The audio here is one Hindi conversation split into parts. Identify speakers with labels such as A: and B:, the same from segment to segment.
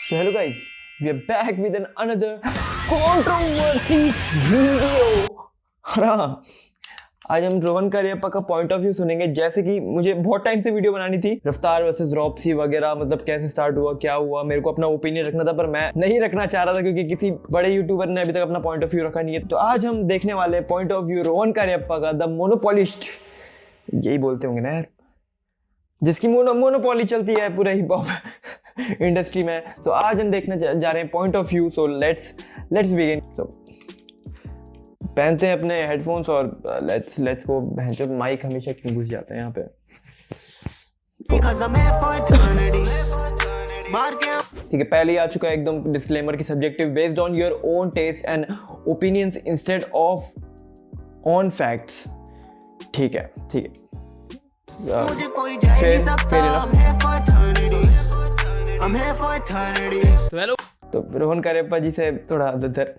A: So hello guys, we are back with another controversy video. हाँ, आज हम रोहन करियप्पा का पॉइंट ऑफ व्यू सुनेंगे। जैसे कि मुझे बहुत टाइम से वीडियो बनानी थी, रफ्तार वर्सेस रॉप्सी वगैरह, मतलब कैसे स्टार्ट हुआ, क्या हुआ, मेरे को अपना ओपिनियन रखना था, पर मैं नहीं रखना चाह रहा था क्योंकि किसी बड़े यूट्यूबर ने अभी तक अपना पॉइंट ऑफ व्यू रखा नहीं है। तो आज हम देखने वाले point of view Rohan Cariappa का, द मोनोपोलिस्ट, यही बोलते होंगे ना यार, जिसकी मोनोपोली चलती है पूरे हिप हॉप इंडस्ट्री में। तो आज हम देखने जा रहे हैं point of view. So let's begin. तो पहनते हैं अपने हेडफोन्स और लेट्स को। माइक हमेशा क्यों घुस जाते हैं यहाँ पे। ठीक है, पहले ही आ चुका है एकदम डिस्क्लेमर की subjective, based on your own test and opinions instead of on facts. ठीक है
B: तो हेलो,
A: तो रोहन करियप्पा जी से थोड़ा उधर,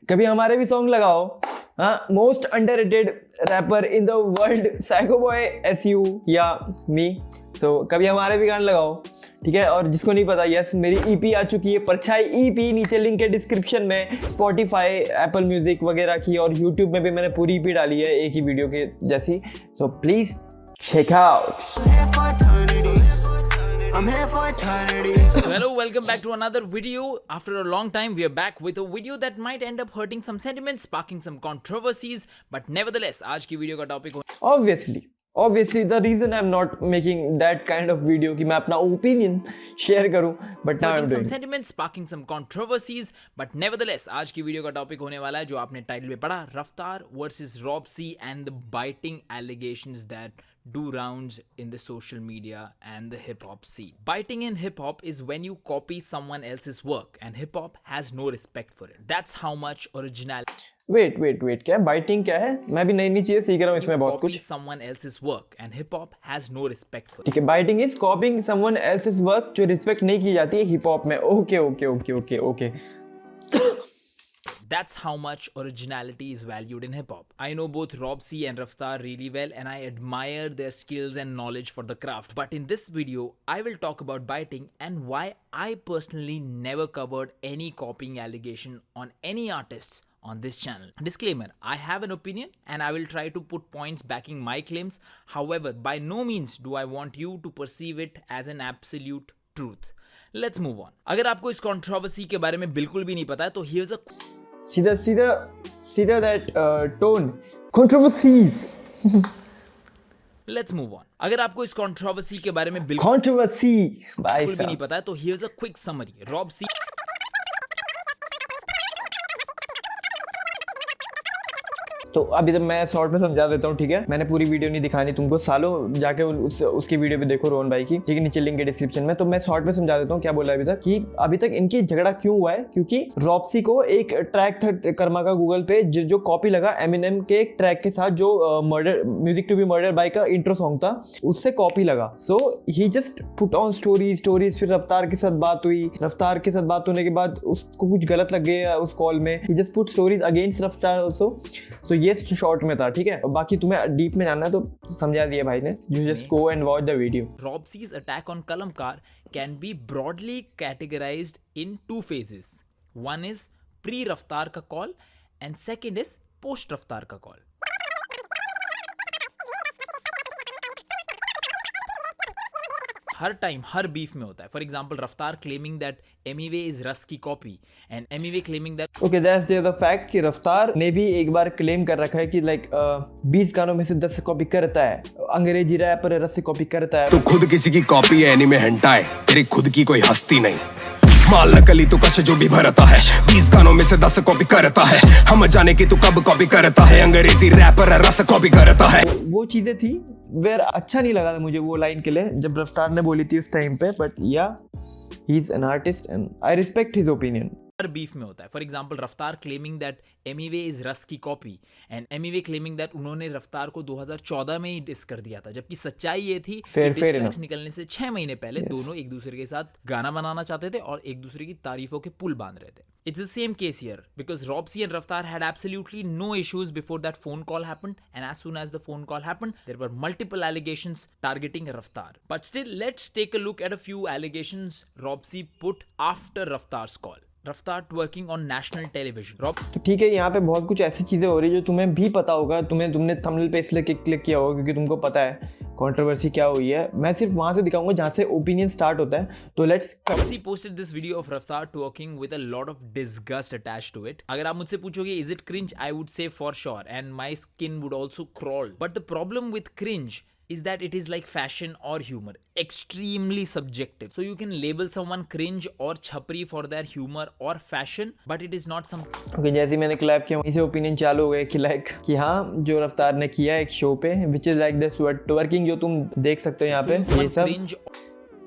A: कभी हमारे भी सॉन्ग लगाओ। हाँ, most underrated rapper in the world, psycho boy SU या मी। तो कभी हमारे भी गाने लगाओ, ठीक है। और जिसको नहीं पता, यस, मेरी EP आ चुकी है, परछाई EP, नीचे लिंक है डिस्क्रिप्शन में। स्पॉटिफाई, एप्पल म्यूजिक वगैरह की, और यूट्यूब में भी मैंने पूरी EP डाली है एक ही वीडियो के जैसी। So please check out.
B: I'm here for eternity. So hello, welcome back to another video. After a long time, we are back with a video that might end up hurting some sentiments, sparking some controversies, but nevertheless, आज की वीडियो का topic
A: Obviously, the reason I'm not making that kind of video कि मैं अपना opinion share करूं, but now I'm doing
B: some sentiments, sparking some controversies, but nevertheless, आज की वीडियो का टॉपिक होने वाला है जो आपने टाइटल में पढ़ा, रफ्तार versus रॉप्सी and the biting allegations that do rounds in the social media and the hip hop scene. Biting in hip hop is when you copy someone else's work, and hip hop has no respect for it. That's how much originality.
A: Wait, क्या बाइटिंग क्या है? मैं भी नई चीजें सीख रहा हूँ इसमें बहुत कुछ।
B: Someone else's work and hip hop has no respect for it.
A: ठीक है, biting is कॉपिंग someone else's work, जो रिस्पेक्ट नहीं की जाती है हिप हॉप में। Okay.
B: That's how much originality is valued in hip hop. I know both Robsy and Raftar really well, and I admire their skills and knowledge for the craft. But in this video, I will talk about biting and why I personally never covered any copying allegation on any artists on this channel. Disclaimer, I have an opinion and I will try to put points backing my claims. However, by no means do I want you to perceive it as an absolute truth. Let's move on. अगर आपको इस controversy के बारे में बिल्कुल भी नहीं पता है, तो here's a
A: सीधा that tone, controversies.
B: Let's move on. अगर आपको इस कंट्रोवर्सी के बारे में बिल्कुल भी नहीं पता है, तो here's a quick summary. Robsy
A: तो अभी तो मैं शॉर्ट में समझा देता हूँ, ठीक है। मैंने पूरी वीडियो नहीं दिखानी तुमको, सालों जाके उसकी वीडियो भी देखो रोहन भाई की, ठीक है, नीचे लिंक है डिस्क्रिप्शन में। तो मैं शॉर्ट में समझा देता हूँ क्या बोला अभी तक इनकी झगड़ा क्यों हुआ है। क्योंकि रॉप्सी को एक ट्रैक था कर्मा का गूगल पे, जो कॉपी लगा एमिनेम के एक ट्रैक के साथ, जो murder music to be murder by का इंट्रो सॉन्ग था, उससे कॉपी लगा। So he just put on stories. फिर रफ्तार के साथ बात हुई, रफ्तार के साथ बात होने के बाद उसको कुछ गलत लग गया उस कॉल में, ही जस्ट पुट स्टोरीज अगेंस्ट रफ्तार ऑल्सो। सो ये शॉर्ट में था, ठीक है। बाकी तुम्हें डीप में जानना है तो समझा दिया भाई ने, you just go and watch the video.
B: Robsy's attack on Kalamkar can be broadly categorized in two phases. One is pre-Raftar ka call and second is post-Raftar ka call. Her time her beef में होता है। फॉर एग्जाम्पल, रफ्तार क्लेमिंग दैट एमीवे इज रस की copy and Emiway claiming that
A: okay, that's the fact कि रफ्तार ने भी एक बार क्लेम कर रखा है कि लाइक 20 गानों में से 10 से कॉपी करता है, अंग्रेजी रैपर रस से कॉपी करता है।
C: तू खुद किसी की कॉपी है, एनीमे हंटा है, तेरी खुद की कोई हस्ती नहीं। माल नकली तू कश जो भी भरता है, 20 गानों में से 10 कॉपी करता है। हम जाने की तू कब कॉपी करता है, अंग्रेजी रैपर रस कॉपी करता है।
A: वो चीजें थी वेर अच्छा नहीं लगा था मुझे वो लाइन के लिए जब रफ्तार ने बोली थी उस टाइम पे। बट या he is an artist and I respect his opinion.
B: Her beef में होता है. फॉर एग्जाम्पल रफ्तार क्लेमिंग दैट एमीवे इज रस की copy and Emiway claiming that उन्होंने रफ्तार को 2014 में ही डिस कर दिया था, जबकि सच्चाई ये थी कि
A: fair
B: diss tracks
A: enough.
B: निकलने से 6 महीने पहले दोनों एक दूसरे के साथ गाना बनाना चाहते थे और एक दूसरे की तारीफों के पुल बांध रहे थे. It's the same case here because Robsy and Raftar had absolutely no issues before that phone call happened, and as soon as the phone call happened, there were multiple allegations targeting Raftar. But still, let's take a look at a few allegations Robsy put after Raftar's call. Raftar twerking on national television.
A: तो ठीक है, यहाँ पे बहुत कुछ ऐसी चीज़ें हो रही है जो तुम्हें भी पता होगा, तुमने थंबनेल पे इसलिए क्लिक किया होगा क्योंकि तुमको पता है कंट्रोवर्सी क्या हुई है. मैं सिर्फ वहाँ से दिखाऊंगा जहाँ से ओपिनियन स्टार्ट होता है. तो let's.
B: Robsy posted this video of Raftar twerking with a lot of disgust attached to it. अगर आप मुझसे पूछोगे is it cringe, I would say for sure, and my skin would also crawl. But the problem with cringe is that it is like fashion or humor, extremely subjective. So you can label someone cringe or chhapri for their humor or fashion, but it is not some.
A: Okay, जैसे मैंने क्लैप किया इसे ओपिनियन चालू हो गए कि लाइक कि हाँ जो रफ्तार ने किया एक शो पे विच इज लाइक द ट्वर्किंग जो तुम देख सकते हो यहाँ पे,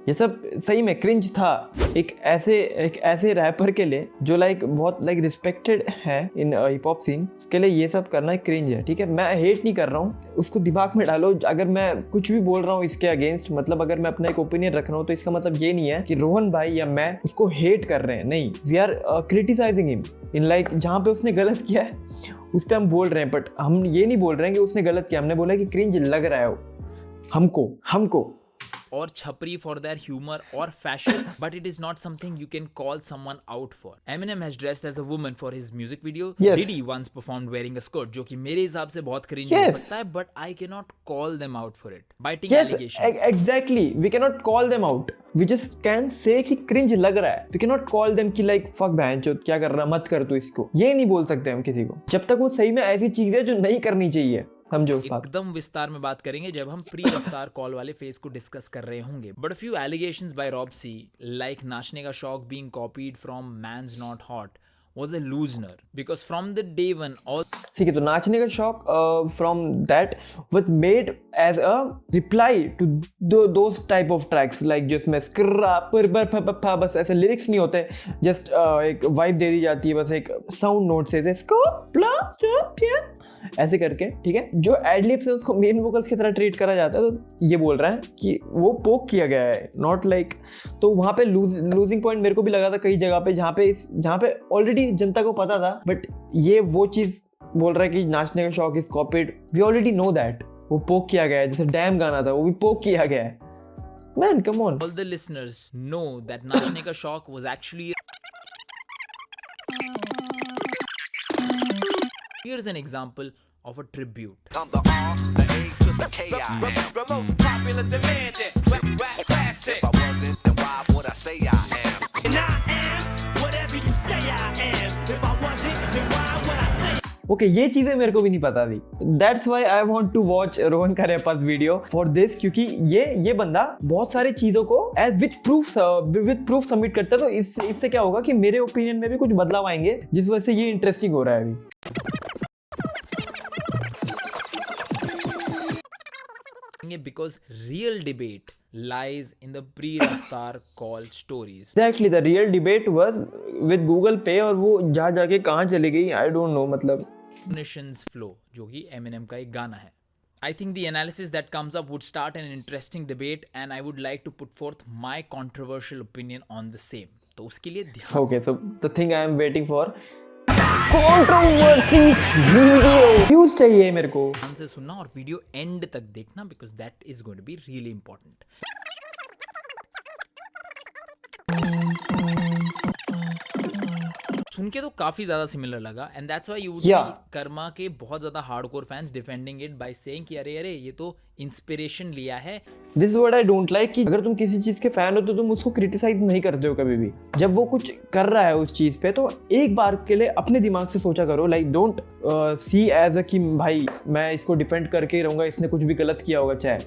A: ये सब सही में क्रिंज था. एक ऐसे रैपर के लिए जो लाइक बहुत लाइक रिस्पेक्टेड है इन हिप हॉप सीन, उसके लिए ये सब करना क्रिंज है. ठीक है, मैं हेट नहीं कर रहा हूँ, उसको दिमाग में डालो. अगर मैं कुछ भी बोल रहा हूँ इसके अगेंस्ट, मतलब अगर मैं अपना एक ओपिनियन रख रहा हूँ तो इसका मतलब ये नहीं है कि रोहन भाई या मैं उसको हेट कर रहे हैं. नहीं, we are criticising him in like जहाँ पे उसने गलत किया है उस पर हम बोल रहे हैं. बट हम ये नहीं बोल रहे हैं कि उसने गलत किया, हमने बोला कि क्रिंज लग रहा है हमको
B: or chhapri for their humor or fashion, but it is not something you can call someone out for. Eminem has dressed as a woman for his music video.
A: Yes.
B: Diddy once performed wearing a skirt, जो कि मेरे हिसाब से बहुत cringe
A: Yes.
B: हो सकता है, but I cannot call them out for it. Biting
A: Yes,
B: allegations.
A: exactly. We cannot call them out. We just can say कि cringe लग रहा है. We cannot call them कि like fuck बहनचोद क्या कर रहा, मत कर तू इसको. ये नहीं बोल सकते हम किसी को जब तक वो सही में ऐसी चीज है जो नहीं करनी चाहिए. समझो
B: एकदम विस्तार में बात करेंगे जब हम प्री रफ्तार कॉल वाले फेज को डिस्कस कर रहे होंगे. But a few allegations by रॉबसी लाइक नाचने का शौक being copied from man's not hot was a loosener because from the day one all.
A: ठीक है, तो नाचने का शौक from that was made as a reply to those type of tracks like जिसमें स्क्रा पर बस ऐसे लिरिक्स नहीं होते, जस्ट एक वाइब दे दी जाती है बस एक साउंड नोट से ऐसे करके. ठीक है, जो एडलिप्स है उसको मेन वोकल्स की तरह ट्रीट करा जाता है. तो ये बोल रहा है कि वो पोक किया गया है, नॉट लाइक. तो वहाँ पे लूजिंग पॉइंट मेरे को भी लगा था कई जगह पे जहाँ पे ऑलरेडी जनता को पता था. बट ये वो चीज बोल रहा है कि नाचने का शौक is copied. We already know that वो पोक किया गया है. जैसे डैम गाना था वो भी पोक किया गया है. Man come on.
B: all the listeners know that नाचने का शौक was actually. Here's an example of a tribute.
D: I'm the R, the A to the K I am. The most popular demanded rap classic. If I wasn't, then why would I say I am?
E: And I am whatever you say I am. If I wasn't, then why would I say?
A: Okay, ये चीजें मेरे को भी नहीं पता थी. That's why I want to watch Rohan करियप्पा's वीडियो फॉर दिस, क्योंकि ये बंदा बहुत सारी चीजों को एज विथ प्रूफ सबमिट करता है. तो इससे क्या होगा कि मेरे ओपिनियन में भी कुछ बदलाव आएंगे, जिस वजह से ये इंटरेस्टिंग हो रहा है अभी.
B: Because real debate lies in the pre-Raftar call stories.
A: Exactly, the real debate was with Google Pay और वो जा जाके कहाँ चली गई I don't know. मतलब
B: Nations Flow जो कि Eminem का एक गाना है. I think the analysis that comes up would start an interesting debate and I would like to put forth my controversial opinion on the same. तो उसके लिए ध्यान.
A: Okay, so the thing I am waiting for controversy video. News चाहिए मेरे को.
B: ध्यान से सुनना और वीडियो एंड तक देखना because that is going to be really important. सुन के तो काफी ज्यादा सिमिलर लगा and that's why you would see Karma के बहुत ज्यादा hardcore fans defending it by saying कि अरे ये तो इंस्पिरेशन लिया है.
A: This is what I don't like कि अगर तुम किसी चीज के फैन हो तो तुम उसको क्रिटिसाइज नहीं करते हो कभी भी. जब वो कुछ कर रहा है उस चीज पे तो एक बार के लिए अपने दिमाग से सोचा करो. Like don't see as a कि भाई मैं इसको डिफेंड करके ही रहूंगा, इसने कुछ भी गलत किया होगा चाहे.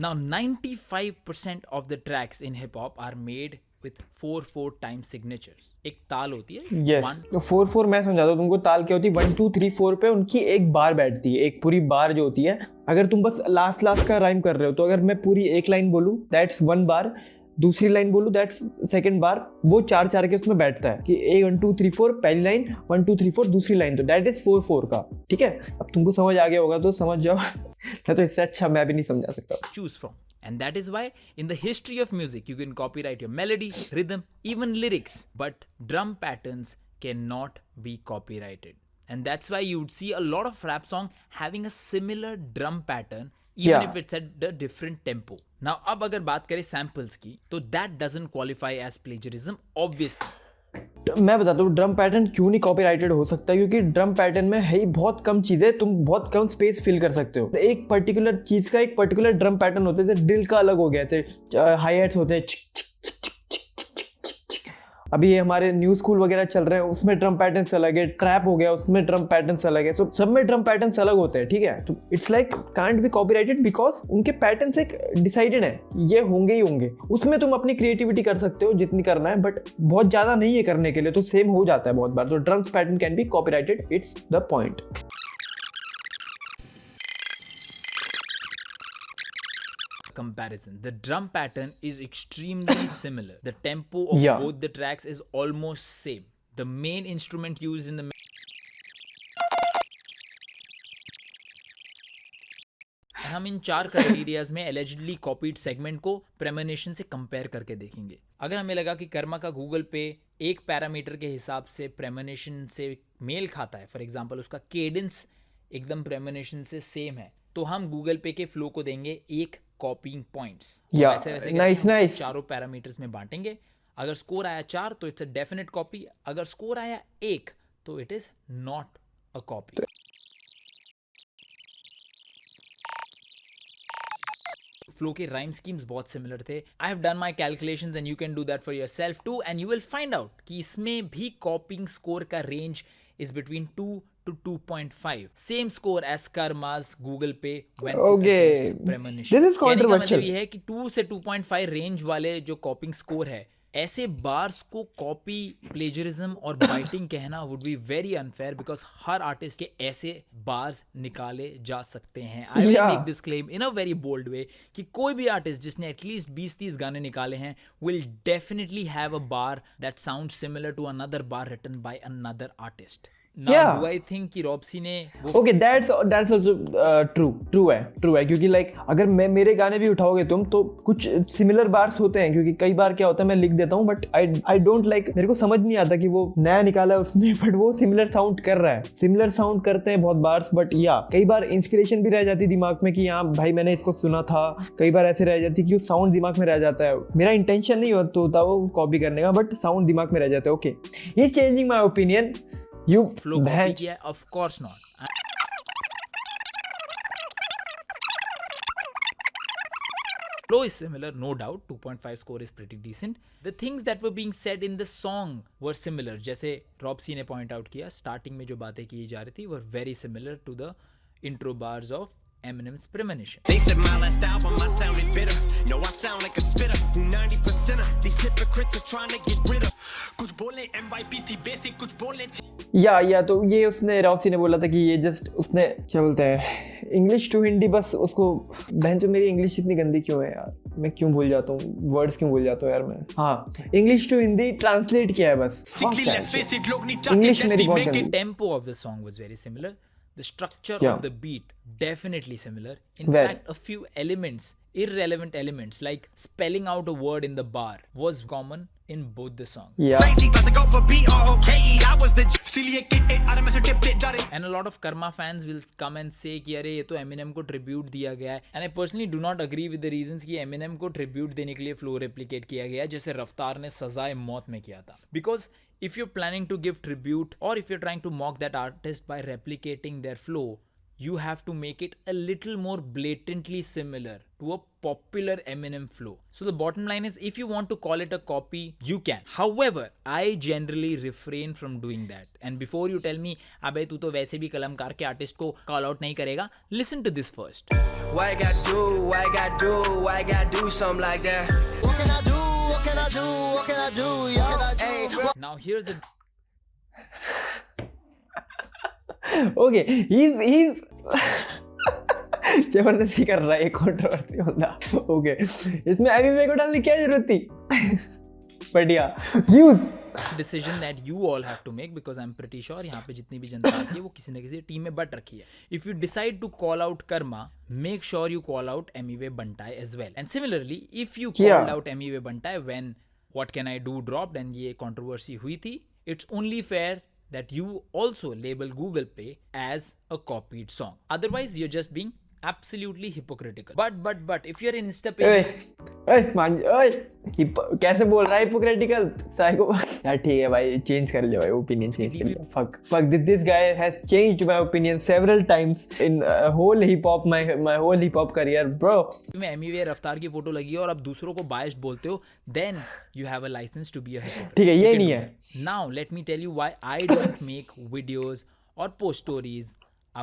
B: Now 95% of the tracks in hip hop are made with 4/4 time signatures. एक ताल होती है
A: यस, तो 4/4 मैं समझाता हूँ तुमको। ताल क्या होती है, 1 2 3 4 पे उनकी एक बार बैठती है, एक पूरी बार जो होती है। अगर तुम बस लास्ट का राइम कर रहे हो तो अगर मैं पूरी एक लाइन बोलूँ दैट्स 1 बार, दूसरी लाइन बोलूँ दैट्स सेकंड बार, वो 4 के उसमें बैठता है कि 1 2 3 4 पहली लाइन, 1 2 3 4 दूसरी लाइन, तो दैट इज 4/4 का। ठीक है, अब तुमको समझ आ गया होगा तो समझ जाओ। मैं तो इससे अच्छा मैं भी नहीं समझा सकता।
B: choose from. And that is why in the history of music you can copyright your melody, rhythm, even lyrics, but drum patterns cannot be copyrighted. And that's why you would see a lot of rap song having a similar drum pattern even
A: Yeah.
B: if it's at a different tempo. Now अब अगर बात करें samples की तो that doesn't qualify as plagiarism obviously.
A: मैं बताता हूँ ड्रम पैटर्न क्यों नहीं कॉपीराइटेड हो सकता, क्योंकि ड्रम पैटर्न में है ही बहुत कम चीज़ें, तुम बहुत कम स्पेस फिल कर सकते हो। एक पर्टिकुलर चीज़ का एक पर्टिकुलर ड्रम पैटर्न होता है, जैसे ड्रिल का अलग हो गया, जैसे हाई हैट्स होते हैं, अभी ये हमारे न्यू स्कूल वगैरह चल रहे हैं उसमें ड्रम पैटर्न्स अलग है, ट्रैप हो गया उसमें ड्रम पैटर्न्स अलग है, सब में ड्रम पैटर्न्स अलग होते हैं। ठीक है, तो it's like can't be copyrighted because उनके पैटर्न्स एक डिसाइडेड है, ये होंगे ही होंगे। उसमें तुम अपनी क्रिएटिविटी कर सकते हो जितनी करना है, बट बहुत ज़्यादा नहीं है करने के लिए, तो सेम हो जाता है बहुत बार। तो drum pattern can be copyrighted, it's the point.
B: Comparison. The drum pattern is extremely similar. The tempo of
A: Yeah.
B: both the tracks is almost same. The main instrument used in the हम इन 4 क्राइटेरियाज में allegedly copied सेगमेंट को प्रेमोनिशन से कंपेयर करके देखेंगे। अगर हमें लगा कि कर्मा का गूगल पे एक पैरामीटर के हिसाब से प्रेमोनिशन से मेल खाता है, फॉर एग्जांपल उसका केडेंस एकदम प्रेमोनिशन से सेम है, तो हम गूगल पे के फ्लो को देंगे एक कॉपिंग पॉइंट्स।
A: Yeah,
B: वैसे
A: nice, nice.
B: चारों पैरामीटर्स में बांटेंगे। अगर स्कोर आया 4 तो इट्स अ डेफिनेट कॉपी, अगर स्कोर आया 1 तो it is not a copy. Flow के राइम स्कीम्स बहुत सिमिलर थे। I have done my calculations and you can do that for yourself too, and you will find out कि इसमें भी कॉपिंग स्कोर का range is between 2 to 2.5, same score as Karma's Google Pay when put
A: Okay.
B: against premonition.
A: This is
B: कहने का
A: controversial.
B: मतलब ये है कि 2 से 2.5 रेंज वाले जो कॉपिंग स्कोर है, ऐसे बार्स को कॉपी, प्लेजरिज्म और बाइटिंग कहना would be very unfair, because हर आर्टिस्ट के ऐसे बार्स निकाले जा सकते हैं। I will
A: Yeah.
B: Make this claim in a very bold way कि कोई भी आर्टिस्ट जिसने एटलीस्ट 20-30 गाने निकाले हैं will definitely have a bar that sound similar to another bar written by another artist. Now,
A: Yeah.
B: do I think कि रॉब्सी ने वो
A: ओके दैट्स ऑल्सो ट्रू है, क्योंकि लाइक अगर मेरे गाने भी उठाओगे तुम तो कुछ सिमिलर बार्स होते हैं, क्योंकि कई बार क्या होता है मैं लिख देता हूँ बट आई डोंट लाइक, मेरे को समझ नहीं आता कि वो नया निकाला है उसने, बट वो सिमिलर साउंड कर रहा है, सिमिलर साउंड करते हैं बहुत बार्स। बट या कई बार इंस्पिरेशन भी रह जाती है दिमाग में कि हाँ भाई मैंने इसको सुना था, कई बार ऐसे रह जाती है कि साउंड दिमाग में रह जाता है, मेरा इंटेंशन नहीं होता वो कॉपी करने का, बट साउंड दिमाग में रह जाता है। Okay, he is changing my opinion. You
B: flow copy किया? Of course not. Flow is similar, no doubt. 2.5 score is pretty decent. The things that were being said in the song were similar. जैसे रॉब्सी ने पॉइंट आउट किया, स्टार्टिंग में जो बातें की जा रही थी were very similar to the intro bars of Eminem's Premonition.
D: They said my last album I sounded bitter. No, I sound like a spitter. 90% of these hypocrites are trying to get rid of.
E: कुछ बोले MYP थी बेसिक, कुछ बोले थी
A: या तो ये उसने रॉब्सी ने बोला था कि ये जस्ट उसने क्या बोलते हैं इंग्लिश टू हिंदी, बस उसको बहन जो मेरी इंग्लिश इतनी गंदी क्यों है यार, मैं क्यों भूल जाता हूँ वर्ड्स, क्यों भूल जाता हूँ यार मैं। हाँ, इंग्लिश टू हिंदी ट्रांसलेट किया है बस।
E: Sickly, let's face it, लोग नहीं चाहते
A: इंग्लिश मेरी
E: जल्दी
A: बहुत
E: make
A: गंदी।
B: The tempo of the song was very similar. The structure
A: Yeah.
B: of the beat definitely similar. In
A: Very.
B: fact, a few elements, irrelevant elements like spelling out a word in the bar was common in both the songs.
A: या
D: Crazy about to go for B-R-O-K-E. I was the
E: Still ये kid आदम में से टिप डरे
B: And a lot of Karma fans will come and say कि अरे ये तो Eminem को tribute दिया गया है, and I personally do not agree with the reasons कि Eminem को tribute देने के लिए flow replicate किया गया है जैसे रफ्तार ने सजाए मौत में किया था। Because if you're planning to give tribute or if you're trying to mock that artist by replicating their flow, you have to make it a little more blatantly similar to a popular Eminem flow. So the bottom line is, if you want to call it a copy, you can. However, I generally refrain from doing that. And before you tell me, अबे तू तो वैसे भी कलमकार के आर्टिस्ट को call out नहीं करेगा, listen to this first.
F: Why I gotta do something like that? What can I do? What can
B: Now here's a
A: okay he's जबरदस्ती कर रहा है, कंट्रोवर्सी बंदा। ओके, इसमें एमवे को डालने की क्या जरूरत थी? बढ़िया views.
B: decision that you all have to make because I'm pretty sure यहाँ पे जितनी भी जनता आती है वो किसी न किसी टीम में बट रखी है. If you decide to call out Karma, make sure you call out Emiwe Bantai as well. And similarly, if you called out Emiwe Bantai when What Can I Do dropped and ये controversy हुई थी, it's only fair that you also label Google Pay as a copied song. Otherwise, you're just being absolutely hypocritical. But if you're in InstaPay,
A: कैसे बोल रहा है हिपोक्रेटिकल साइको? यार ठीक है भाई, चेंज कर लिया भाई, ओपिनियन चेंज कर लिया। fuck this guy has changed my opinion several times in whole hip hop my whole hip hop career bro.
B: में एमिवे रफ्तार की फोटो लगी है और आप दूसरों को बायस्ड बोलते हो, then you have a license to be a hypocrite.
A: ठीक है, ये नहीं है।
B: Now let me tell you why I don't make videos or post stories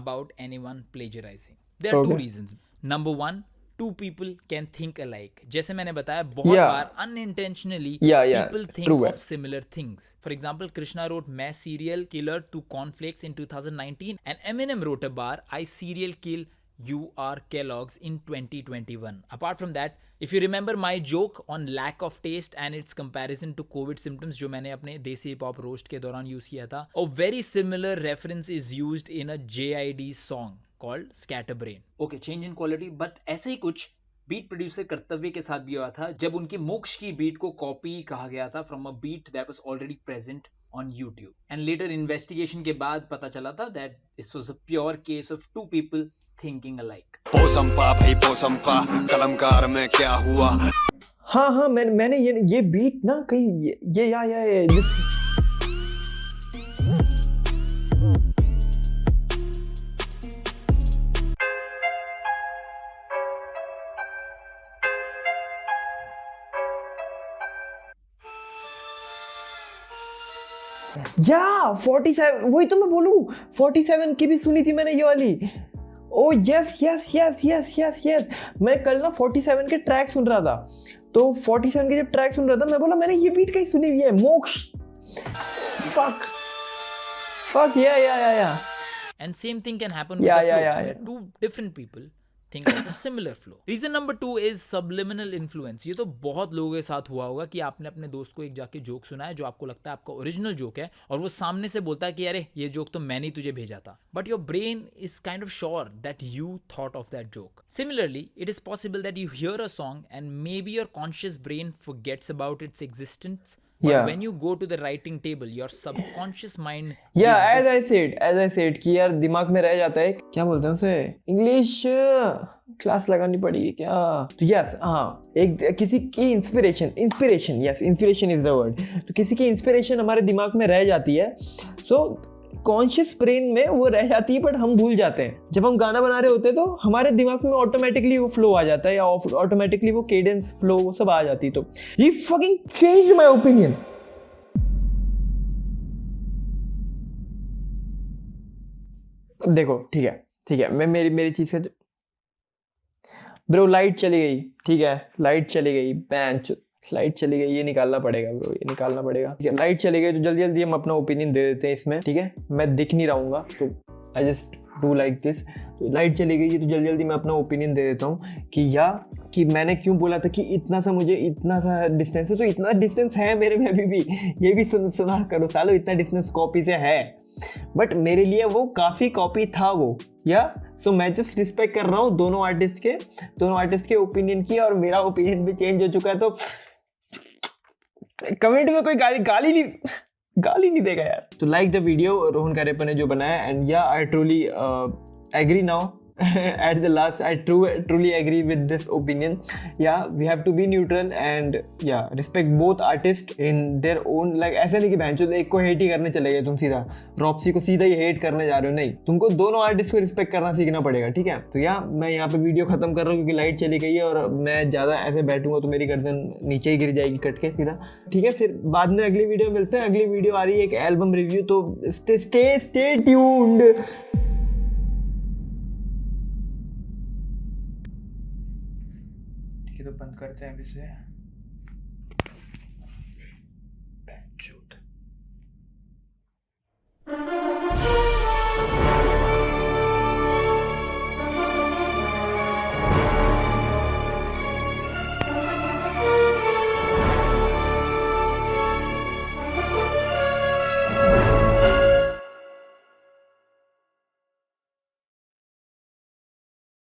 B: about anyone plagiarizing. There are two reasons. Number one, two people can think alike. जैसे मैंने बताया बहुत बार unintentionally people think of similar things. For example, Krishna wrote "मैं serial killer to cornflakes" in 2019 and Eminem wrote a bar "I serial kill you are Kellogg's" in 2021. Apart from that, if you remember my joke on lack of taste and its comparison to COVID symptoms जो मैंने अपने देसी हिप हॉप रोस्ट के दौरान यूज किया था, a very similar reference is used in a JID song called Scatterbrain. Okay, change in quality, but ऐसे ही कुछ बीट प्रोड्यूसर कर्तव्य के साथ भी हुआ था जब उनकी मोक्ष की बीट को कॉपी कहा गया था from a beat that was already present on YouTube. And later investigation के बाद पता चला था that this was a pure case of two people thinking alike.
C: पोसंपा भाई पोसंपा, कलमकार में क्या हुआ?
A: हाँ मैंने ये बीट ना कहीं ये दिस या 47, वही तो मैं बोलूं, 47 की भी सुनी थी मैंने ये वाली। ओ यस, मैं कल ना 47 के ट्रैक सुन रहा था, तो 47 के जब ट्रैक सुन रहा था मैं बोला मैंने ये बीट कहीं सुनी हुई है, मोक्ष। फक या
B: And same thing can happen with the flow, where two different people think of a similar flow. Reason number 2 is subliminal influence. ये तो बहुत लोगों के साथ हुआ होगा कि आपने अपने दोस्त को एक जाके जोक सुनाया जो आपको लगता है आपका ओरिजिनल जोक है और वो सामने से बोलता है कि अरे ये जोक तो मैंने ही तुझे भेजा था. But your brain is kind of sure that you thought of that joke. Similarly, it is possible that you hear a song and maybe your conscious brain forgets about its existence. But when you go to the writing table, your subconscious mind.
A: as I said कि यार दिमाग में रह जाता है, क्या बोलते हैं उसे, इंग्लिश क्लास लगानी पड़ेगी क्या? तो यस, हाँ, एक किसी की इंस्पिरेशन इज द वर्ड। तो किसी की इंस्पिरेशन हमारे दिमाग में रह जाती है, सो कॉन्शियस ब्रेन में वो रह जाती है, बट हम भूल जाते हैं। जब हम गाना बना रहे होते हैं तो हमारे दिमाग में ऑटोमेटिकली वो फ्लो आ जाता है, या ऑटोमेटिकली वो केडेंस फ्लो वो सब आ जाती है। तो ही फकिंग चेंज्ड माय ओपिनियन। देखो ठीक है, मैं मेरी चीज से ब्रो, लाइट चली गई, ठीक है, लाइट चली गई, बेंच लाइट चली गई, ये निकालना पड़ेगा ब्रो, ये निकालना पड़ेगा। ठीक है, लाइट चली गई तो जल्दी हम अपना ओपिनियन दे देते हैं इसमें, ठीक है। मैं दिख नहीं रहूँगा, तो I just do like this. तो लाइट चली गई तो जल्दी मैं अपना ओपिनियन दे देता हूँ कि मैंने क्यों बोला था कि इतना सा डिस्टेंस है। तो इतना डिस्टेंस है मेरे में अभी भी, ये भी सुना करो सालो, इतना डिस्टेंस कॉपी से है, बट मेरे लिए वो काफ़ी कॉपी था वो, या सो मैं जस्ट रिस्पेक्ट कर रहा हूँ दोनों आर्टिस्ट के ओपिनियन की, और मेरा ओपिनियन भी चेंज हो चुका है। तो कमेंट में कोई गाली नहीं देगा यार। तो like the video Rohan Kariappa ने जो बनाया, and yeah I truly agree now at the last I truly agree with this opinion. Yeah, we have to be neutral and yeah, respect both artists in their own, like ऐसा नहीं कि बहनचोद एक को हेट ही करने चले गए तुम, सीधा रॉप्सी को सीधा ही हेट करने जा रहे हो, नहीं, तुमको दोनों आर्टिस्ट को रिस्पेक्ट करना सीखना पड़ेगा, ठीक है। तो या मैं यहाँ पे वीडियो खत्म कर रहा हूँ क्योंकि लाइट चली गई है, और मैं ज़्यादा ऐसे बैठूंगा तो मेरी गर्दन नीचे ही गिर जाएगी कट के सीधा, ठीक है। फिर बाद में अगली वीडियो मिलते हैं, अगली वीडियो आ रही है एक एल्बम रिव्यू, तो स्टे ट्यून्ड।
F: तो बंद करते हैं अभी से।